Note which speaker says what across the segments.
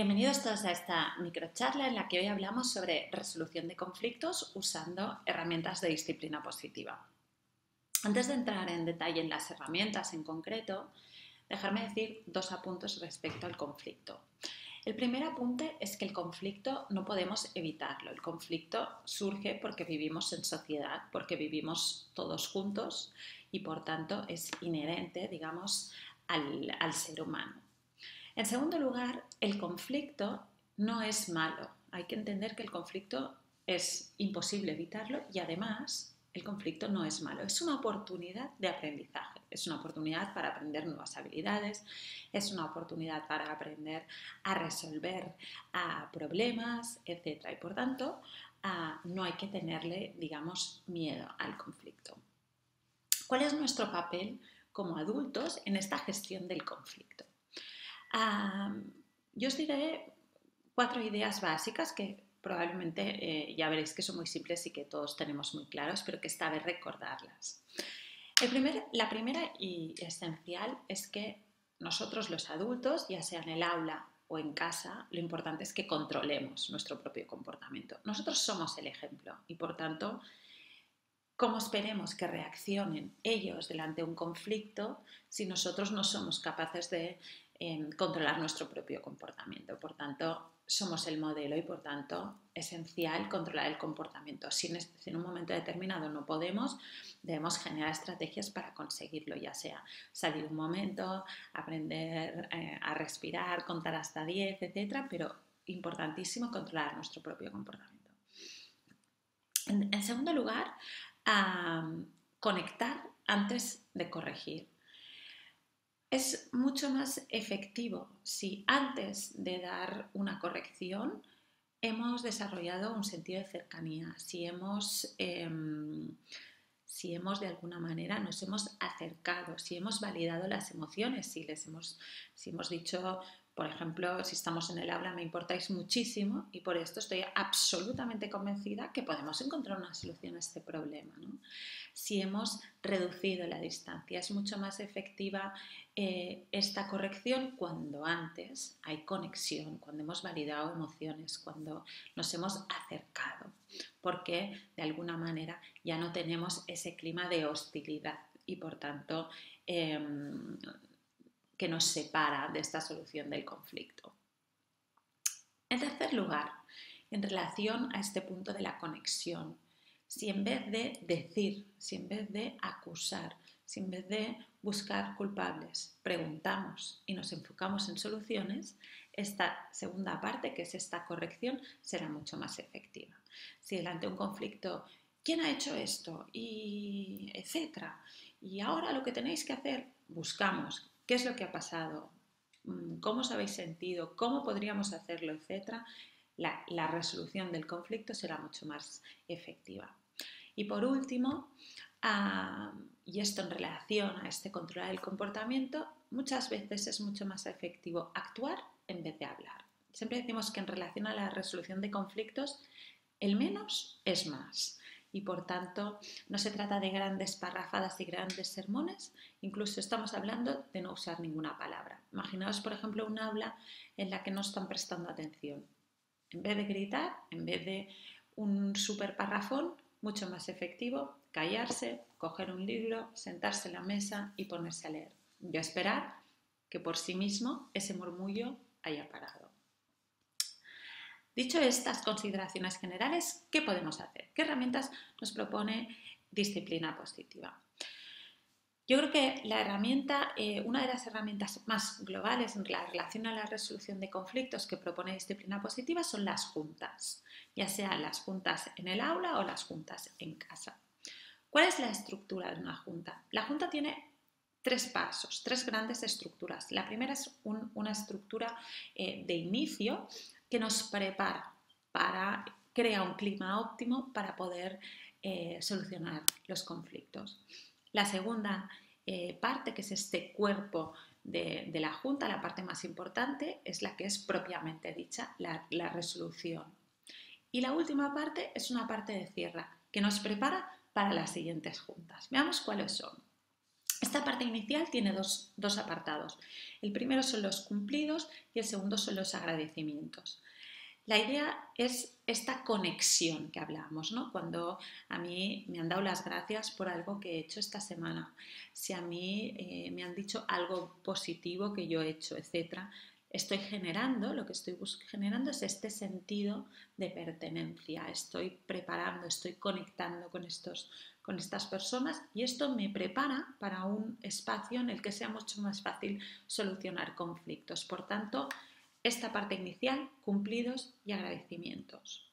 Speaker 1: Bienvenidos todos a esta microcharla en la que hoy hablamos sobre resolución de conflictos usando herramientas de disciplina positiva. Antes de entrar en detalle en las herramientas en concreto, dejarme decir dos apuntes respecto al conflicto. El primer apunte es que el conflicto no podemos evitarlo. El conflicto surge porque vivimos en sociedad, porque vivimos todos juntos y por tanto es inherente, digamos, al ser humano. En segundo lugar, el conflicto no es malo. Hay que entender que el conflicto es imposible evitarlo y además el conflicto no es malo. Es una oportunidad de aprendizaje, es una oportunidad para aprender nuevas habilidades, es una oportunidad para aprender a resolver problemas, etc. Y por tanto, no hay que tenerle, digamos, miedo al conflicto. ¿Cuál es nuestro papel como adultos en esta gestión del conflicto? Yo os diré 4 ideas básicas que probablemente ya veréis que son muy simples y que todos tenemos muy claros, pero que esta vez recordarlas. La primera y esencial es que nosotros los adultos, ya sea en el aula o en casa, lo importante es que controlemos nuestro propio comportamiento. Nosotros somos el ejemplo y por tanto, ¿cómo esperemos que reaccionen ellos delante de un conflicto si nosotros no somos capaces de controlar nuestro propio comportamiento? Por tanto, somos el modelo y por tanto esencial controlar el comportamiento. Si en un momento determinado no podemos, debemos generar estrategias para conseguirlo, ya sea salir un momento, aprender a respirar, contar hasta 10, etc. Pero importantísimo controlar nuestro propio comportamiento. En segundo lugar, conectar antes de corregir. Es mucho más efectivo si antes de dar una corrección hemos desarrollado un sentido de cercanía, si hemos de alguna manera nos hemos acercado, si hemos validado las emociones, si hemos dicho, por ejemplo, si estamos en el aula, me importáis muchísimo y por esto estoy absolutamente convencida que podemos encontrar una solución a este problema, ¿no? Si hemos reducido la distancia, es mucho más efectiva esta corrección cuando antes hay conexión, cuando hemos validado emociones, cuando nos hemos acercado, porque de alguna manera ya no tenemos ese clima de hostilidad y por tanto que nos separa de esta solución del conflicto. En tercer lugar, en relación a este punto de la conexión, si en vez de decir, si en vez de acusar, si en vez de buscar culpables, preguntamos y nos enfocamos en soluciones, esta segunda parte, que es esta corrección, será mucho más efectiva. Si delante de un conflicto, ¿quién ha hecho esto? Y etcétera. Y ahora lo que tenéis que hacer, buscamos qué es lo que ha pasado, cómo os habéis sentido, cómo podríamos hacerlo, etcétera. La resolución del conflicto será mucho más efectiva. Y por último, y esto en relación a este controlar el comportamiento, muchas veces es mucho más efectivo actuar en vez de hablar. Siempre decimos que en relación a la resolución de conflictos, el menos es más. Y por tanto, no se trata de grandes parrafadas y grandes sermones, incluso estamos hablando de no usar ninguna palabra. Imaginaos, por ejemplo, un aula en la que no están prestando atención. En vez de gritar, en vez de un súper parrafón, mucho más efectivo callarse, coger un libro, sentarse en la mesa y ponerse a leer. Y a esperar que por sí mismo ese murmullo haya parado. Dicho estas consideraciones generales, ¿qué podemos hacer? ¿Qué herramientas nos propone disciplina positiva? Yo creo que una de las herramientas más globales en relación a la resolución de conflictos que propone disciplina positiva son las juntas, ya sean las juntas en el aula o las juntas en casa. ¿Cuál es la estructura de una junta? La junta tiene 3 pasos, 3 grandes estructuras. La primera es una estructura de inicio que nos prepara crea un clima óptimo para poder solucionar los conflictos. La segunda parte, que es este cuerpo de la junta, la parte más importante, es la que es propiamente dicha, la resolución. Y la última parte es una parte de cierre que nos prepara para las siguientes juntas. Veamos cuáles son. Esta parte inicial tiene dos apartados. El primero son los cumplidos y el segundo son los agradecimientos. La idea es esta conexión que hablábamos, ¿no? Cuando a mí me han dado las gracias por algo que he hecho esta semana, si a mí me han dicho algo positivo que yo he hecho, etc. Estoy generando, lo que estoy generando es este sentido de pertenencia. Estoy preparando, estoy conectando con estas personas y esto me prepara para un espacio en el que sea mucho más fácil solucionar conflictos. Por tanto, esta parte inicial, cumplidos y agradecimientos.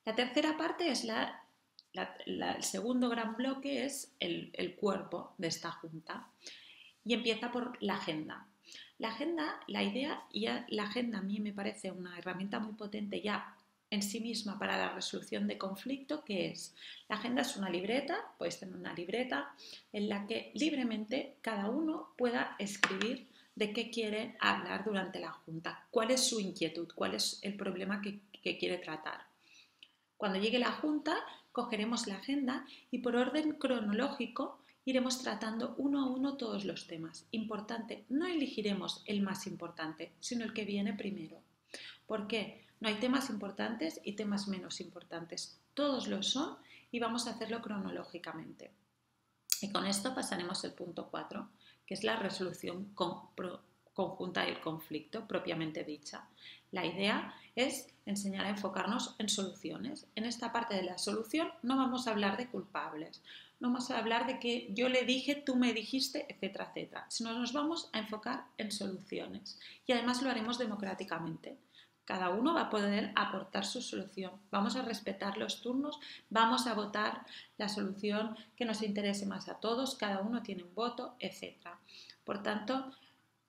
Speaker 1: La tercera parte es el segundo gran bloque, es el cuerpo de esta junta y empieza por la agenda. La agenda, la idea, y la agenda a mí me parece una herramienta muy potente ya en sí misma para la resolución de conflicto, que es, la agenda es una libreta, puedes tener una libreta en la que libremente cada uno pueda escribir de qué quiere hablar durante la junta, cuál es su inquietud, cuál es el problema que quiere tratar. Cuando llegue la junta, cogeremos la agenda y por orden cronológico iremos tratando uno a uno todos los temas. Importante, no elegiremos el más importante, sino el que viene primero. ¿Por qué? No hay temas importantes y temas menos importantes. Todos lo son y vamos a hacerlo cronológicamente. Y con esto pasaremos al punto 4, que es la resolución conjunta del conflicto propiamente dicha. La idea es enseñar a enfocarnos en soluciones. En esta parte de la solución no vamos a hablar de culpables, no vamos a hablar de que yo le dije, tú me dijiste, etcétera, etcétera, sino nos vamos a enfocar en soluciones y además lo haremos democráticamente. Cada uno va a poder aportar su solución. Vamos a respetar los turnos, vamos a votar la solución que nos interese más a todos, cada uno tiene un voto, etc. Por tanto,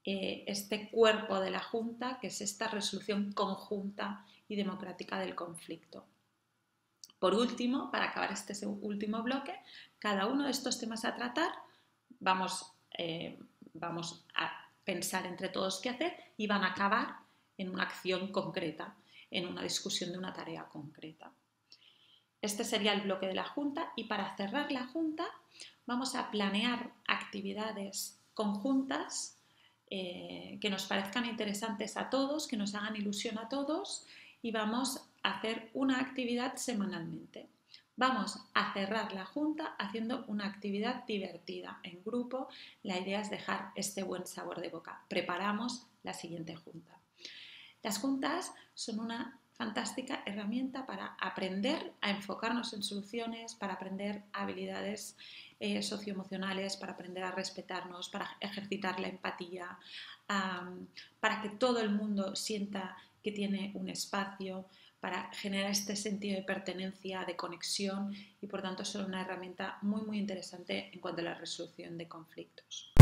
Speaker 1: este cuerpo de la Junta, que es esta resolución conjunta y democrática del conflicto. Por último, para acabar este último bloque, cada uno de estos temas a tratar, vamos a pensar entre todos qué hacer y van a acabar en una acción concreta, en una discusión de una tarea concreta. Este sería el bloque de la Junta y para cerrar la Junta vamos a planear actividades conjuntas que nos parezcan interesantes a todos, que nos hagan ilusión a todos y vamos a hacer una actividad semanalmente. Vamos a cerrar la Junta haciendo una actividad divertida en grupo. La idea es dejar este buen sabor de boca. Preparamos la siguiente Junta. Las juntas son una fantástica herramienta para aprender a enfocarnos en soluciones, para aprender habilidades socioemocionales, para aprender a respetarnos, para ejercitar la empatía, para que todo el mundo sienta que tiene un espacio, para generar este sentido de pertenencia, de conexión y por tanto son una herramienta muy muy interesante en cuanto a la resolución de conflictos.